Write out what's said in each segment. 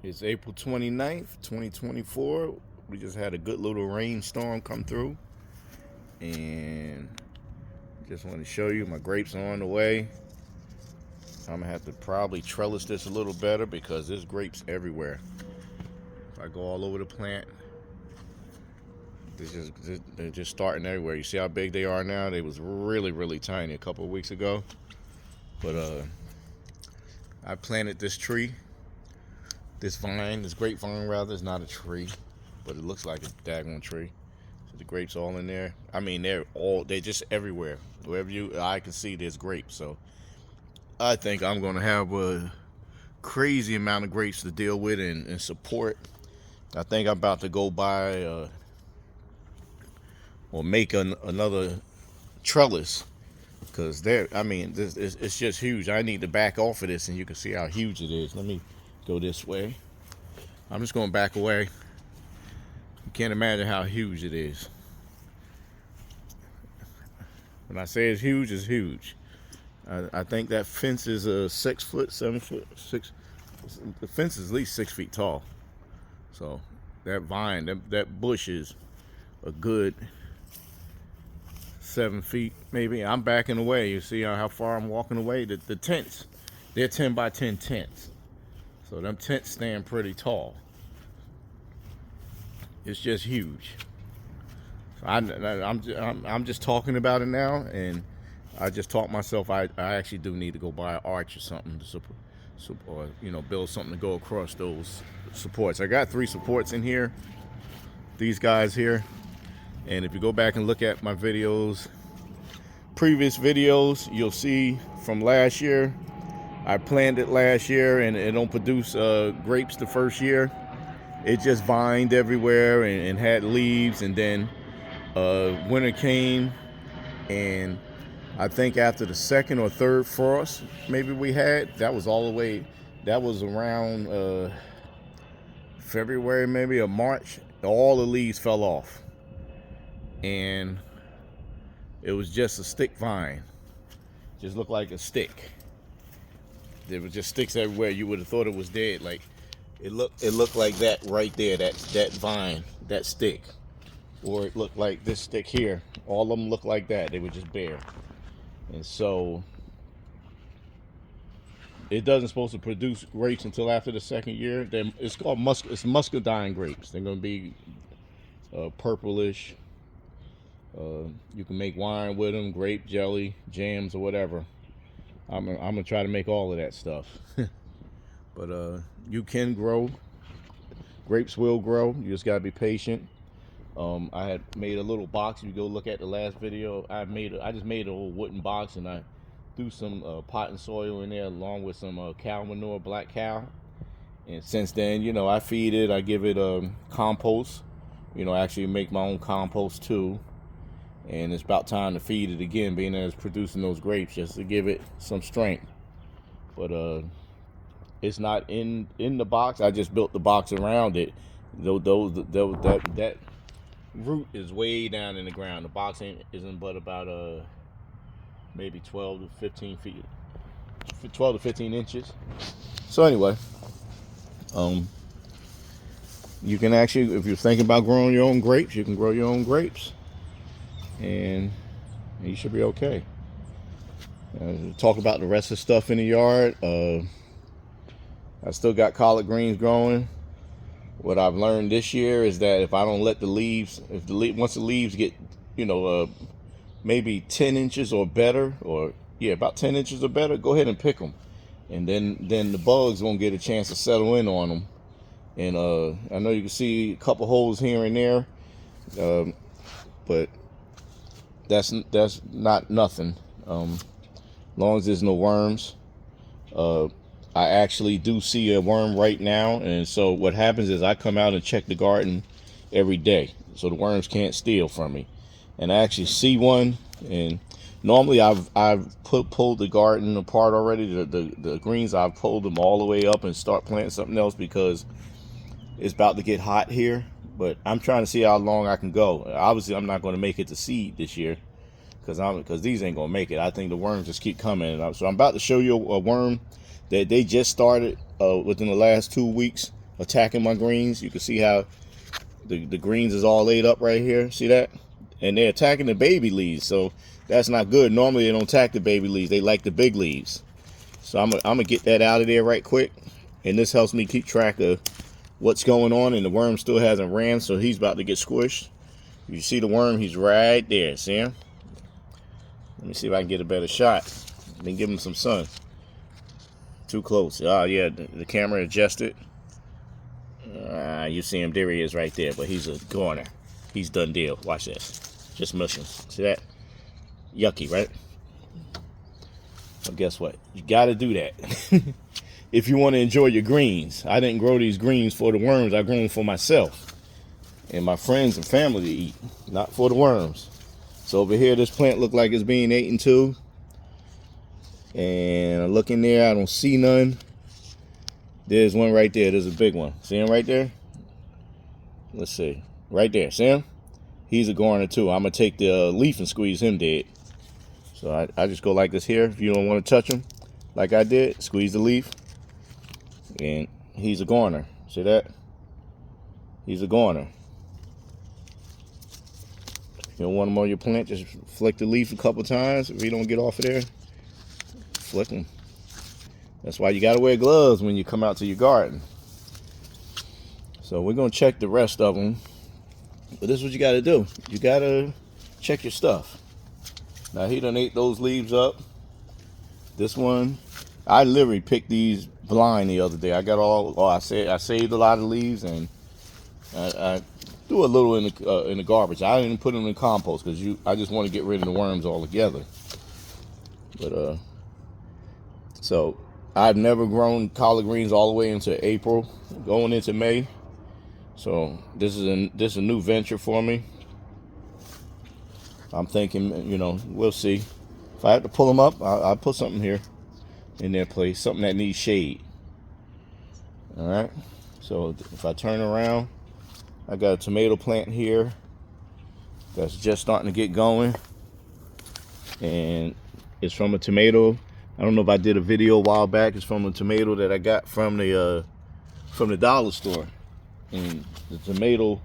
It's April 29th, 2024. We just had a good little rainstorm come through. And just want to show you my grapes are on the way. I'm going to have to probably trellis this a little better because there's grapes everywhere. If I go all over the plant, they're just starting everywhere. You see how big they are now? They was really, really tiny a couple of weeks ago. But I planted this tree. This grapevine rather, is not a tree, but it looks like a daggone tree. So the grapes all in there. I mean, they're just everywhere. Wherever I can see, there's grapes. So I think I'm gonna have a crazy amount of grapes to deal with and support. I think I'm about to go buy or make another trellis because it's just huge. I need to back off of this, and you can see how huge it is. Let me go this way. I'm just going to back away. You can't imagine how huge it is. When I say it's huge, it's huge. I think that fence is 6 foot, 7 foot, 6. The fence is at least 6 feet tall. So that vine, that bush is a good 7 feet, maybe. I'm backing away. You see how far I'm walking away? The tents, they're 10 by 10 tents. So them tents stand pretty tall. It's just huge. So I'm just talking about it now, and I just taught myself I actually do need to go buy an arch or something or build something to go across those supports. I got 3 supports in here. These guys here, and if you go back and look at my previous videos, you'll see from last year. I planted last year and it don't produce grapes the first year. It just vined everywhere and had leaves, and then winter came, and I think after the second or third frost maybe we had, that was around February maybe or March, all the leaves fell off. And it was just a stick vine. Just looked like a stick. There was just sticks everywhere. You would have thought it was dead. Like it looked like that right there, that vine, that stick. Or it looked like this stick here. All of them looked like that. They were just bare. And so it doesn't supposed to produce grapes until after the second year. It's called Muscadine grapes. They're gonna be purplish. You can make wine with them, grape jelly, jams, or whatever. I'm gonna try to make all of that stuff. But you can grow. Grapes will grow. You just gotta be patient. I had made a little box. If you go look at the last video, I just made a little wooden box, and I threw some pot and soil in there along with some cow manure, black cow. And since then, I feed it. I give it compost. Actually make my own compost too. And it's about time to feed it again, being that it's producing those grapes, just to give it some strength. But it's not in the box. I just built the box around it. That root is way down in the ground. The box isn't but about maybe 12 to 15 feet, 12 to 15 inches. So anyway, you can actually, if you're thinking about growing your own grapes, you can grow your own grapes. And you should be okay. Talk about the rest of the stuff in the yard. I still got collard greens growing. What I've learned this year is that if I don't let the leaves, once the leaves get, maybe 10 inches or better, about 10 inches or better, go ahead and pick them, and then the bugs won't get a chance to settle in on them. And I know you can see a couple holes here and there, but that's not nothing. Long as there's no worms. I actually do see a worm right now, and so what happens is I come out and check the garden every day, so the worms can't steal from me. And I actually see one, and normally I've pulled the garden apart already. The greens, I've pulled them all the way up and start planting something else because it's about to get hot here. But I'm trying to see how long I can go. Obviously, I'm not going to make it to seed this year because these ain't going to make it. I think the worms just keep coming. So I'm about to show you a worm that they just started within the last 2 weeks. attacking my greens. You can see how the greens is all laid up right here. See that? And they're attacking the baby leaves, so that's not good. Normally they don't attack the baby leaves. They like the big leaves. So I'm gonna get that out of there right quick. And this helps me keep track of what's going on. And the worm still hasn't ran, so he's about to get squished. You see the worm? He's right there. See him? Let me see if I can get a better shot. Then give him some sun. Too close. Oh yeah, the camera adjusted. You see him, there he is right there, but he's a goner. He's done deal. Watch this. Just mushing. See that? Yucky, right? Well, guess what? You gotta do that. If you want to enjoy your greens. I didn't grow these greens for the worms. I grew them for myself and my friends and family to eat, not for the worms. So over here, this plant looked like it's being eaten too. And I look in there, I don't see none. There's one right there. There's a big one. See him right there? Let's see. Right there. See him? He's a goner too. I'm going to take the leaf and squeeze him dead. So I just go like this here. If you don't want to touch him, like I did, squeeze the leaf. And he's a goner. See that? He's a goner. You don't want him on your plant, just flick the leaf a couple times. If he don't get off of there, flick him. That's why you gotta wear gloves when you come out to your garden. So we're gonna check the rest of them. But this is what you gotta do. You gotta check your stuff. Now he done ate those leaves up. This one, I literally picked these blind the other day. I got I saved a lot of leaves, and I threw a little in the garbage. I didn't put them in compost because I just want to get rid of the worms altogether. But so I've never grown collard greens all the way into April, going into May. So this is a new venture for me. I'm thinking, we'll see. If I have to pull them up, I'll put something here in their place, something that needs shade. All right. So if I turn around, I got a tomato plant here that's just starting to get going, and it's from a tomato. I don't know if I did a video a while back. It's from a tomato that I got from the dollar store, and the tomato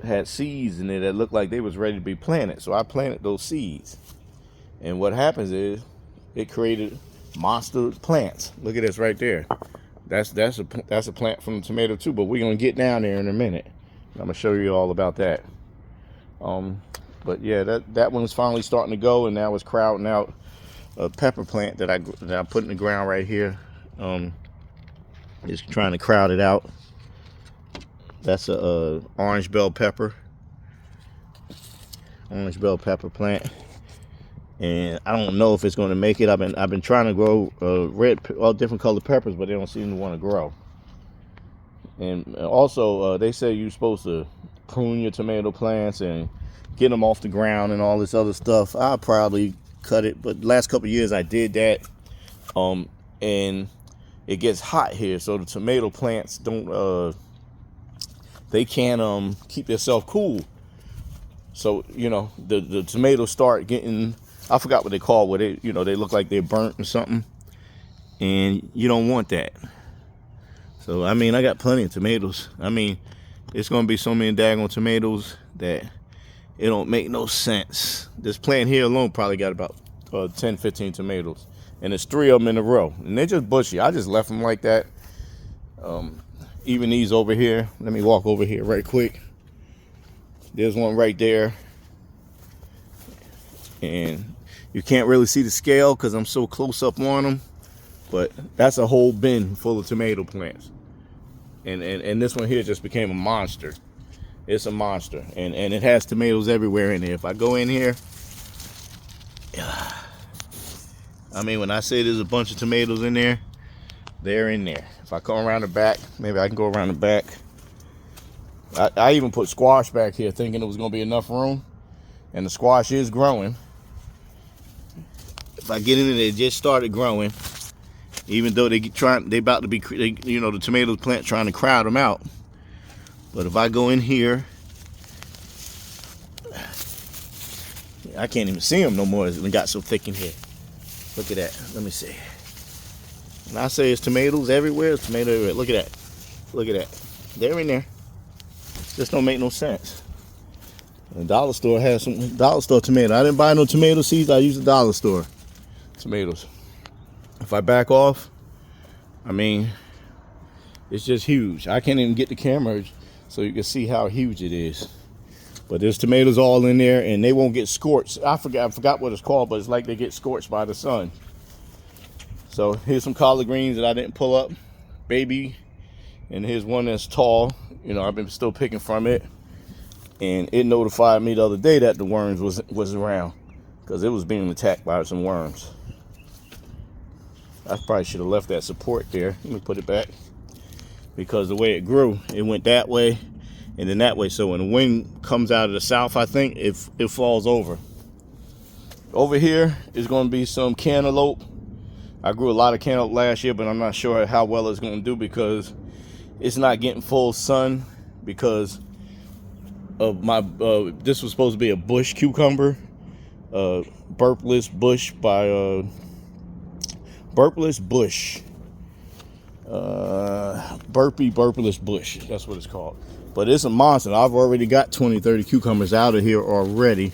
had seeds in it that looked like they was ready to be planted. So I planted those seeds, and what happens is it created monster plants. Look at this right there. That's a plant from the tomato too. But we're gonna get down there in a minute. I'm gonna show you all about that. But yeah, that one's finally starting to go, and now it's crowding out a pepper plant that I put in the ground right here. It's trying to crowd it out. That's a orange bell pepper plant, and I don't know if it's going to make it. I've been trying to grow all different colored peppers, but they don't seem to want to grow. And also, they say you're supposed to prune your tomato plants and get them off the ground and all this other stuff. I'll probably cut it, but the last couple of years I did that. And it gets hot here, so the tomato plants don't they can't keep themselves cool. So the tomatoes start getting, I forgot what they call it. They look like they're burnt or something, and you don't want that. So I mean, I got plenty of tomatoes. I mean, it's gonna be so many daggone tomatoes that it don't make no sense. This plant here alone probably got about 10, 15 tomatoes, and there's 3 of them in a row, and they're just bushy. I just left them like that. Even these over here. Let me walk over here right quick. There's one right there, and you can't really see the scale because I'm so close up on them, but that's a whole bin full of tomato plants. And this one here just became a monster. It's a monster, and it has tomatoes everywhere in there. If I go in here, I mean, when I say there's a bunch of tomatoes in there, they're in there. If I come around the back, maybe I can go around the back. I even put squash back here thinking it was going to be enough room, and the squash is growing. If I get in there, they just started growing, even though they about to be, the tomato plant trying to crowd them out. But if I go in here, I can't even see them no more. It got so thick in here. Look at that. Let me see. When I say it's tomatoes everywhere, it's tomato everywhere. Look at that. Look at that. They're in there. Just don't make no sense. The dollar store has some dollar store tomato. I didn't buy no tomato seeds. I used the dollar store tomatoes. If I back off, I mean, it's just huge. I can't even get the camera so you can see how huge it is. But there's tomatoes all in there, and they won't get scorched. I forgot what it's called, but it's like they get scorched by the sun. So here's some collard greens that I didn't pull up, baby, and here's one that's tall. You know, I've been still picking from it, and it notified me the other day that the worms was around because it was being attacked by some worms. I probably should have left that support there. Let me put it back, because the way it grew, it went that way and then that way. So when the wind comes out of the south, I think it falls over. Over here is going to be some cantaloupe. I grew a lot of cantaloupe last year, but I'm not sure how well it's going to do because it's not getting full sun because of my this was supposed to be a bush cucumber, burpless bush by burpless bush, burpless bush, that's what it's called. But it's a monster. I've already got 20-30 cucumbers out of here already.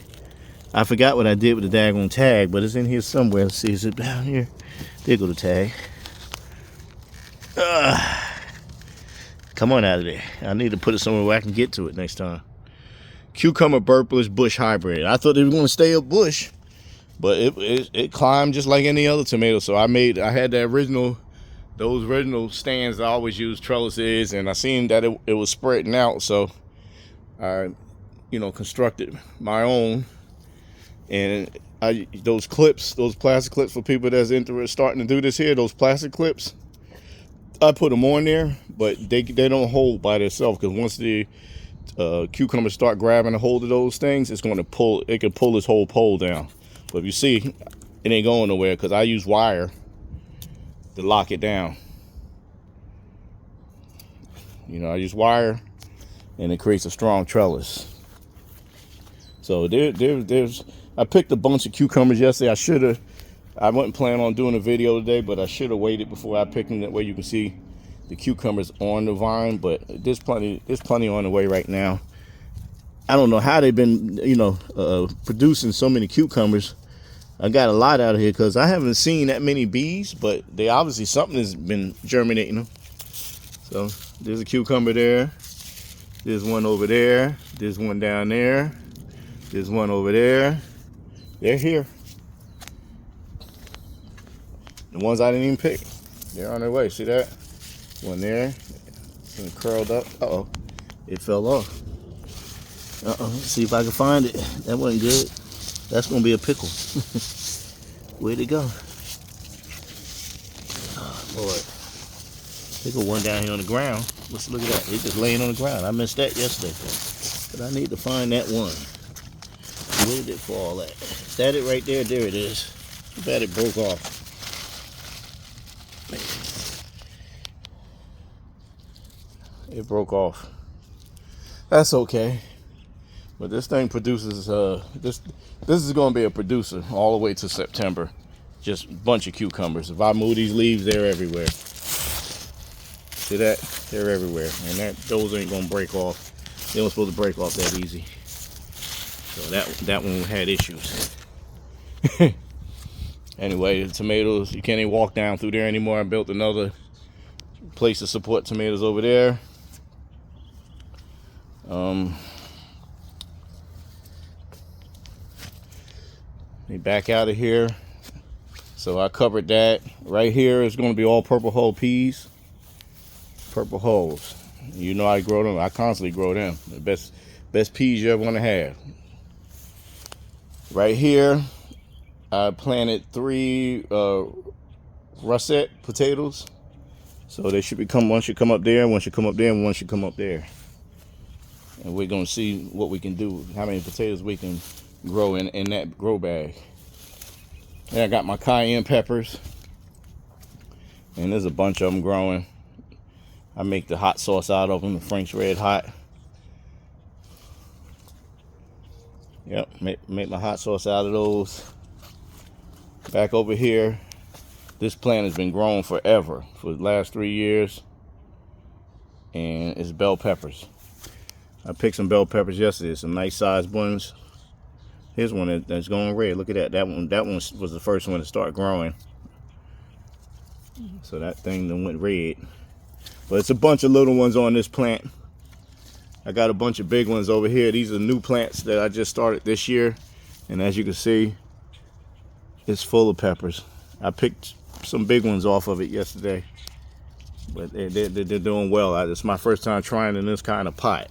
I forgot what I did with the daggone tag, but it's in here somewhere. Let's see, is it down here? There go the tag. Come on out of there. I need to put it somewhere where I can get to it next time. Cucumber burpless bush hybrid. I thought they were going to stay a bush, but it climbed just like any other tomato. So I had those original stands I always use, trellises, and I seen that it was spreading out. So I, constructed my own. And those clips, those plastic clips for people that's interested starting to do this here, those plastic clips, I put them on there, but they don't hold by themselves, because once the cucumbers start grabbing a hold of those things, it's going to pull. It can pull this whole pole down. But if you see, it ain't going nowhere because I use wire to lock it down. I use wire, and it creates a strong trellis. So there's. I picked a bunch of cucumbers yesterday. I wasn't planning on doing a video today, but I should have waited before I picked them. That way you can see the cucumbers on the vine. But there's plenty on the way right now. I don't know how they've been, producing so many cucumbers. I got a lot out of here because I haven't seen that many bees, but they obviously something has been germinating them. So there's a cucumber there. There's one over there. There's one down there. There's one over there. They're here. The ones I didn't even pick, they're on their way. See that? One there, and curled up. Uh-oh, it fell off. Let's see if I can find it. That wasn't good. That's gonna be a pickle. Where'd it go? Oh, Lord. Pickle one down here on the ground. Let's look at that. It's just laying on the ground. I missed that yesterday. But I need to find that one. Where did it fall at? Is that it right there? There it is. Too bad it broke off. It broke off. That's okay. But this thing produces, this is going to be a producer all the way to September. Just a bunch of cucumbers. If I move these leaves, they're everywhere. See that? They're everywhere. And those ain't going to break off. They weren't supposed to break off that easy. So that one had issues. Anyway, the tomatoes, you can't even walk down through there anymore. I built another place to support tomatoes over there. They back out of here. So I covered that. Right here is going to be all purple hull peas. Purple hulls. I grow them. I constantly grow them. The best peas you ever want to have. Right here, I planted 3 russet potatoes. So they should become, one should come up there, one should come up there, and one should come up there. And we're going to see what we can do, how many potatoes we can grow in that grow bag. And I got my cayenne peppers. And there's a bunch of them growing. I make the hot sauce out of them, the Frank's Red Hot. Yep, make my hot sauce out of those. Back over here, this plant has been growing forever, for the last 3 years. and it's bell peppers. I picked some bell peppers yesterday, some nice sized ones. Here's one that's going red. Look at that. That one was the first one to start growing. So that thing then went red. But it's a bunch of little ones on this plant. I got a bunch of big ones over here. These are new plants that I just started this year. And as you can see, it's full of peppers. I picked some big ones off of it yesterday. But they're doing well. It's my first time trying in this kind of pot.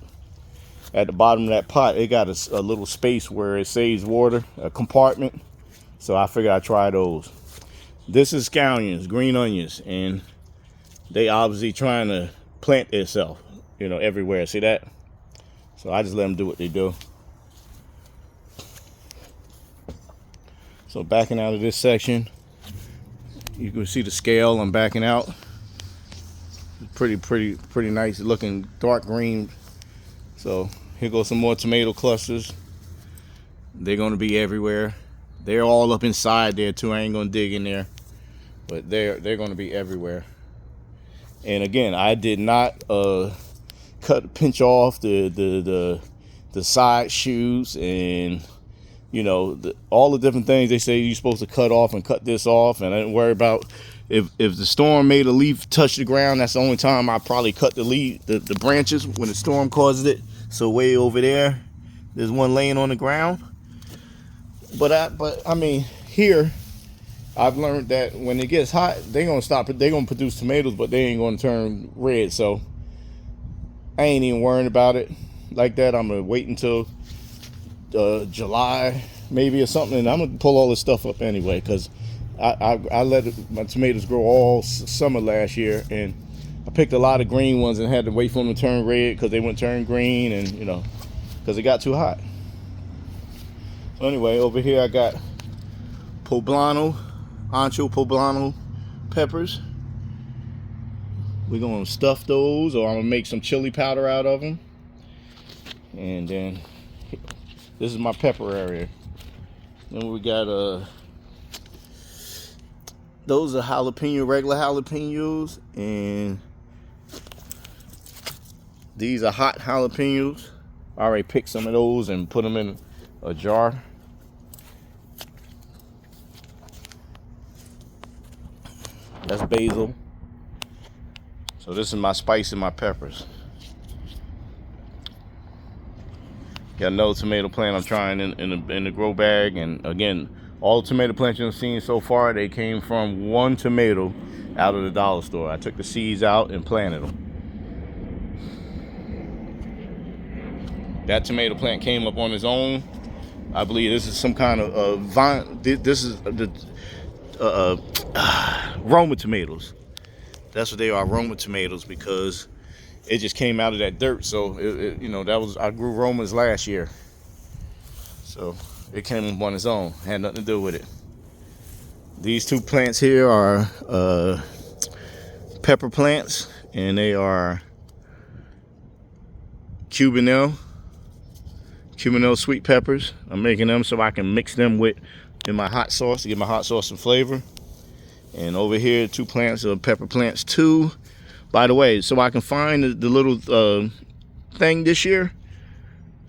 At the bottom of that pot, it got a little space where it saves water, a compartment. So I figured I'd try those. This is scallions, green onions, and they obviously trying to plant themselves, you know, everywhere. See that? So I just let them do what they do. So backing out of this section, you can see the scale I'm backing out. Pretty nice looking dark green. So here goes some more tomato clusters. They're going to be everywhere. They're all up inside there too. I ain't going to dig in there, but they're going to be everywhere. And again, I did not pinch off the side shoots and, you know, all the different things they say you're supposed to cut off and cut this off. And I didn't worry about if the storm made a leaf touch the ground. That's the only time I probably cut the branches, when the storm causes it. So way over there, there's one laying on the ground. But I mean, here I've learned that when it gets hot, they're gonna stop. They're gonna produce tomatoes, but they ain't gonna turn red. So I ain't even worrying about it like that. I'm gonna wait until July maybe or something, and I'm gonna pull all this stuff up anyway, because I let my tomatoes grow all summer last year, and I picked a lot of green ones and had to wait for them to turn red because they wouldn't turn green, and you know, because it got too hot. So anyway, over here I got poblano, ancho poblano peppers. We're gonna stuff those, or I'm gonna make some chili powder out of them. And then this is my pepper area. Then we got those are jalapeno, regular jalapenos, and these are hot jalapenos. I already picked some of those and put them in a jar. That's basil. So this is my spice and my peppers. Got another tomato plant I'm trying in the grow bag, and again, all the tomato plants you've seen so far, they came from one tomato out of the dollar store. I took the seeds out and planted them. That tomato plant came up on its own. I believe this is some kind of vine. This is the Roma tomatoes. That's what they are, Roma tomatoes, because it just came out of that dirt. So you know, I grew Romas last year, so it came up on its own. Had nothing to do with it. These two plants here are pepper plants, and they are Cubanelle sweet peppers. I'm making them so I can mix them in my hot sauce to give my hot sauce some flavor. And over here, two plants of pepper plants too. By the way, so I can find the little thing this year,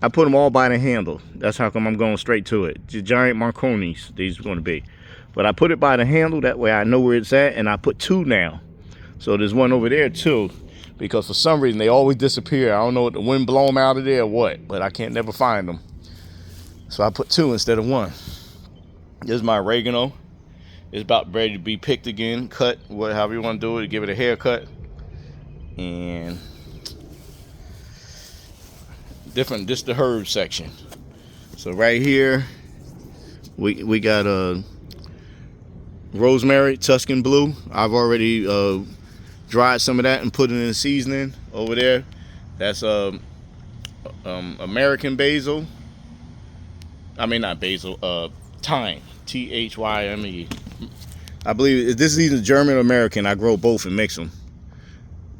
I put them all by the handle. That's how come I'm going straight to it. The giant Marconis, these are going to be. But I put it by the handle, that way I know where it's at, and I put two now. So there's one over there too, because for some reason they always disappear. I don't know if the wind blow them out of there or what, but I can't never find them. So I put two instead of one. This is my oregano. It's about ready to be picked again, cut, however you want to do it, give it a haircut. And different, just the herb section. So right here we got rosemary, Tuscan blue. I've already dried some of that and put it in the seasoning. Over there, that's American basil. I mean, not basil, thyme, Thyme. I believe this is either German or American. I grow both and mix them.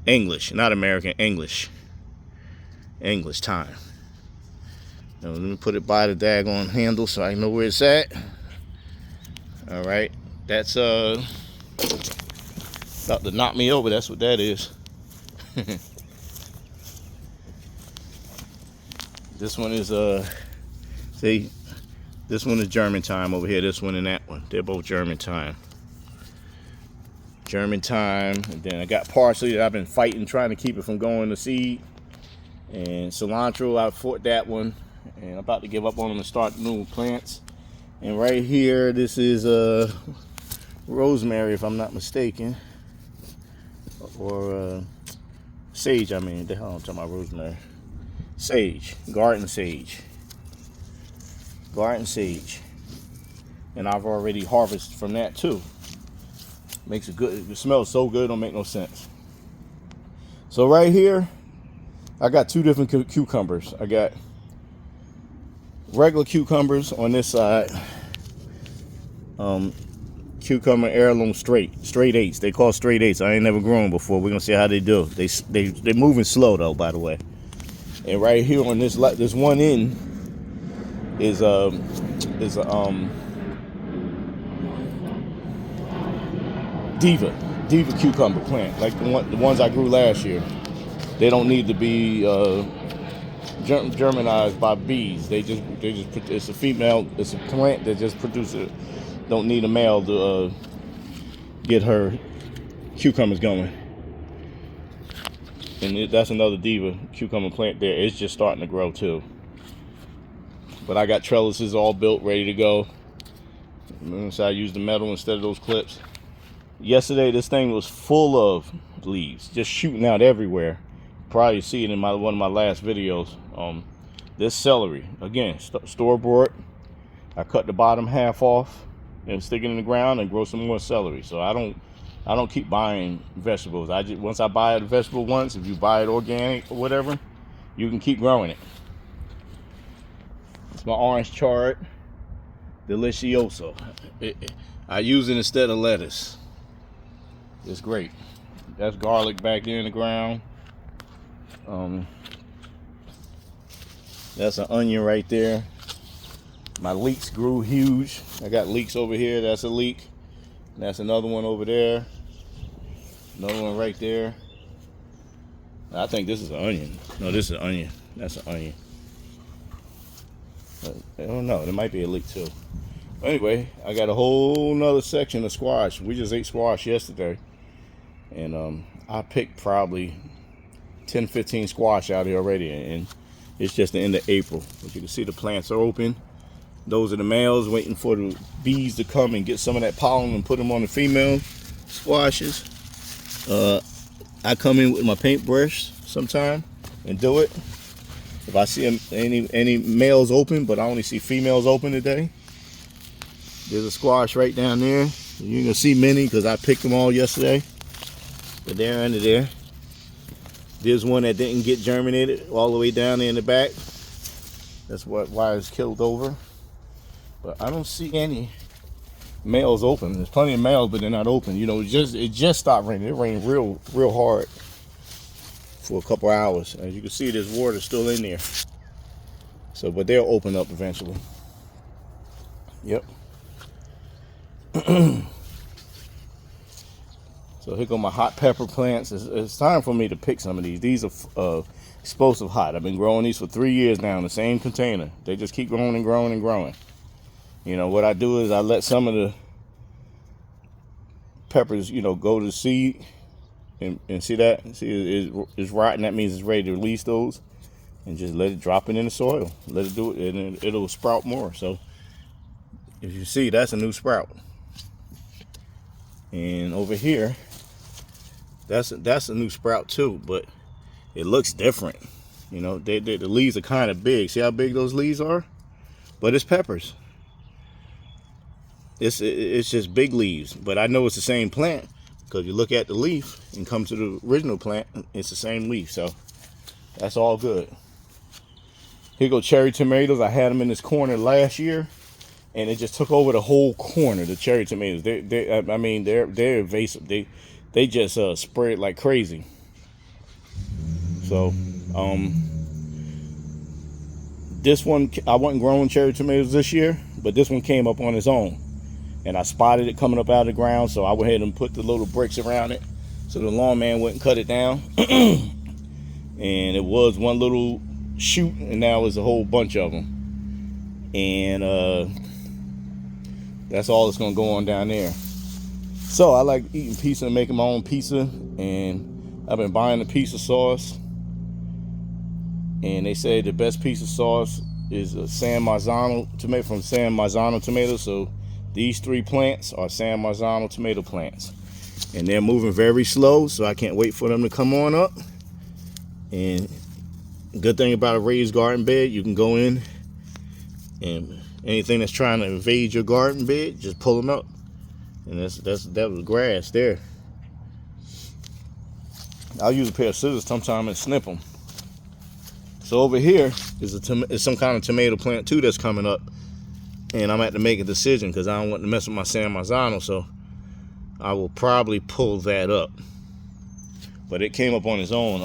English, not American, English thyme. Now let me put it by the daggone handle so I know where it's at. All right, that's about to knock me over. That's what that is. This one is see, this one is German time over here. This one and that one, they're both German time. German time. And then I got parsley that I've been fighting, trying to keep it from going to seed. And cilantro, I fought that one, and I'm about to give up on them and start new plants. And right here, this is rosemary, if I'm not mistaken, or sage. I mean, the hell I'm talking about rosemary. Sage, garden sage, and I've already harvested from that too. Makes it good. It smells so good, don't make no sense. So right here, I got two different cucumbers. I got regular cucumbers on this side. Cucumber heirloom straight 8s. They call straight 8s. I ain't never grown before. We're gonna see how they do. They're moving slow though, by the way. And right here on this one end is a diva cucumber plant, like the ones I grew last year. They don't need to be germinized by bees. They just it's a female. It's a plant that just produces. Don't need a male to get her cucumbers going. And that's another diva cucumber plant there. It's just starting to grow too. But I got trellises all built, ready to go. So I used the metal instead of those clips. Yesterday, this thing was full of leaves, just shooting out everywhere. Probably see it in one of my last videos. This celery, again, store-bought. I cut the bottom half off and stick it in the ground and grow some more celery. So I don't keep buying vegetables. Once I buy a vegetable once, if you buy it organic or whatever, you can keep growing it. It's my orange chard, delicioso. I use it instead of lettuce. It's great. That's garlic back there in the ground. That's an onion right there. My leeks grew huge. I got leeks over here. That's a leek. That's another one over there. Another one right there. I think this is an onion. No, this is an onion. That's an onion. I don't know. There might be a leek too. Anyway, I got a whole nother section of squash. We just ate squash yesterday. And I picked probably 10-15 squash out here already. And it's just the end of April. As you can see, the plants are open. Those are the males waiting for the bees to come and get some of that pollen and put them on the female squashes. I come in with my paintbrush sometime and do it. If I see any males open, but I only see females open today. There's a squash right down there. You're gonna see many because I picked them all yesterday. But they're under there. There's one that didn't get germinated all the way down there in the back. That's why it's killed over. But I don't see any males open. There's plenty of males, but they're not open. You know, it just stopped raining. It rained real hard for a couple hours. As you can see, there's water still in there. So, but they'll open up eventually. Yep. So here go my hot pepper plants. It's time for me to pick some of these. These are explosive hot. I've been growing these for 3 years now in the same container. They just keep growing and growing and growing. You know, what I do is I let some of the peppers, you know, go to seed. And see that? See, it's rotten. That means it's ready to release those. And just let it drop it in the soil. Let it do it, and it'll sprout more. So, if you see, that's a new sprout. And over here, that's a new sprout too, but it looks different. You know, the leaves are kind of big. See how big those leaves are? But it's peppers. It's just big leaves, but I know it's the same plant because you look at the leaf and come to the original plant, it's the same leaf. So that's all good. Here go cherry tomatoes. I had them in this corner last year, and it just took over the whole corner. The cherry tomatoes, they're invasive. They just spread like crazy. So this one, I wasn't growing cherry tomatoes this year, but this one came up on its own, and I spotted it coming up out of the ground. So I went ahead and put the little bricks around it so the lawn man wouldn't cut it down. And it was one little shoot, and now it's a whole bunch of them. And that's all that's gonna go on down there. So I like eating pizza and making my own pizza, and I've been buying the pizza sauce. And they say the best pizza sauce is a San Marzano tomato from San Marzano tomatoes. So these 3 plants are San Marzano tomato plants, and they're moving very slow, so I can't wait for them to come on up. And good thing about a raised garden bed, you can go in and anything that's trying to invade your garden bed, just pull them up. And that was grass there. I'll use a pair of scissors sometime and snip them. So over here is some kind of tomato plant too that's coming up, and I'm going to have to make a decision because I don't want to mess with my San Marzano, so I will probably pull that up. But it came up on its own.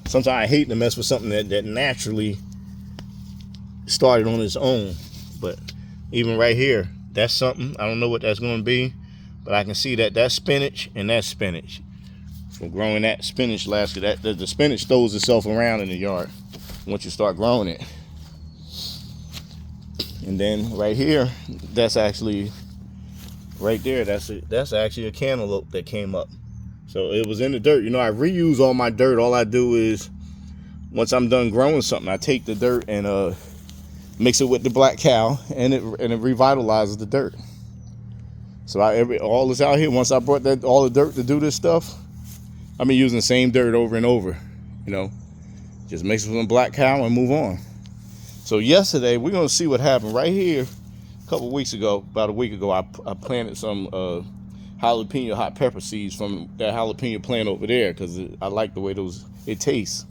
Sometimes I hate to mess with something that naturally started on its own. But even right here, that's something. I don't know what that's going to be, but I can see that's spinach and that's spinach. From growing that spinach last year, the spinach throws itself around in the yard once you start growing it. And then right here, that's actually right there. That's actually a cantaloupe that came up. So it was in the dirt. You know, I reuse all my dirt. All I do is once I'm done growing something, I take the dirt and mix it with the black cow, and it revitalizes the dirt. So all this out here. Once I brought all the dirt to do this stuff, I've been using the same dirt over and over. You know, just mix it with the black cow and move on. So yesterday we're gonna see what happened right here. A couple weeks ago, about a week ago, I planted some jalapeno hot pepper seeds from that jalapeno plant over there because I like the way it tastes,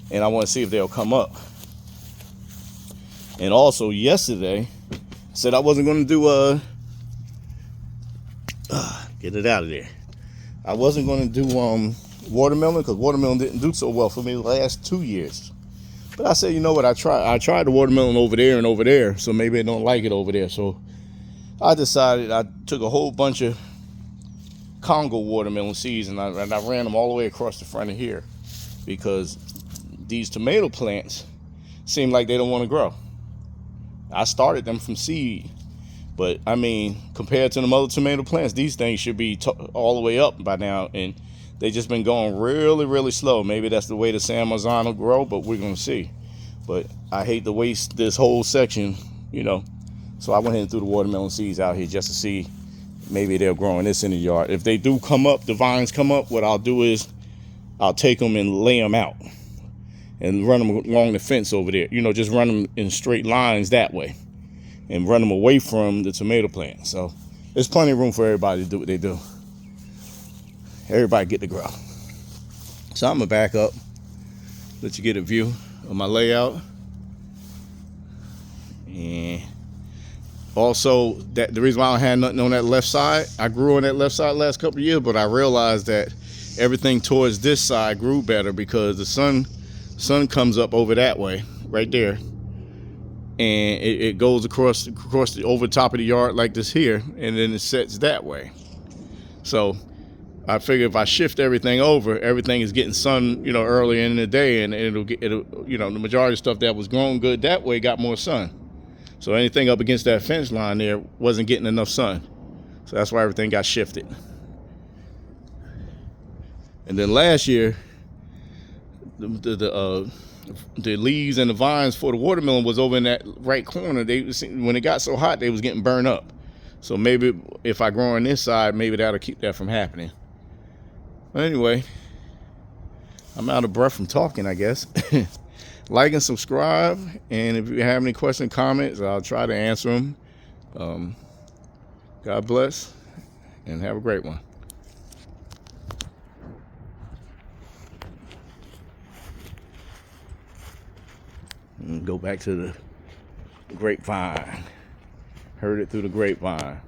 and I want to see if they'll come up. And also yesterday, I said I wasn't going to do get it out of there. I wasn't going to do watermelon because watermelon didn't do so well for me the last 2 years. But I said, you know what? I tried the watermelon over there and over there, so maybe I don't like it over there. So I decided I took a whole bunch of Congo watermelon seeds and I ran them all the way across the front of here because these tomato plants seem like they don't want to grow. I started them from seed, but I mean, compared to the other tomato plants, these things should be all the way up by now, and they just been going really, really slow. Maybe that's the way the San Marzano grow, but we're gonna see. But I hate to waste this whole section, you know. So I went ahead and threw the watermelon seeds out here just to see maybe they're growing this in the yard. If they do come up, the vines come up, what I'll do is I'll take them and lay them out and run them along the fence over there. You know, just run them in straight lines that way and run them away from the tomato plant. So there's plenty of room for everybody to do what they do. Everybody get to grow. So I'm gonna back up, let you get a view of my layout. And also, that the reason why I don't have nothing on that left side, I grew on that left side last couple of years, but I realized that everything towards this side grew better because the sun comes up over that way, right there, and it goes across the over top of the yard like this here, and then it sets that way. So I figure if I shift everything over, everything is getting sun, you know, earlier in the day, and it'll you know, the majority of stuff that was growing good that way got more sun. So anything up against that fence line there wasn't getting enough sun. So that's why everything got shifted. And then last year, the leaves and the vines for the watermelon was over in that right corner. When it got so hot, they was getting burned up. So maybe if I grow on this side, maybe that'll keep that from happening. But anyway, I'm out of breath from talking, I guess. Like and subscribe, and if you have any questions, comments, I'll try to answer them. God bless, and have a great one. And go back to the grapevine. Heard it through the grapevine.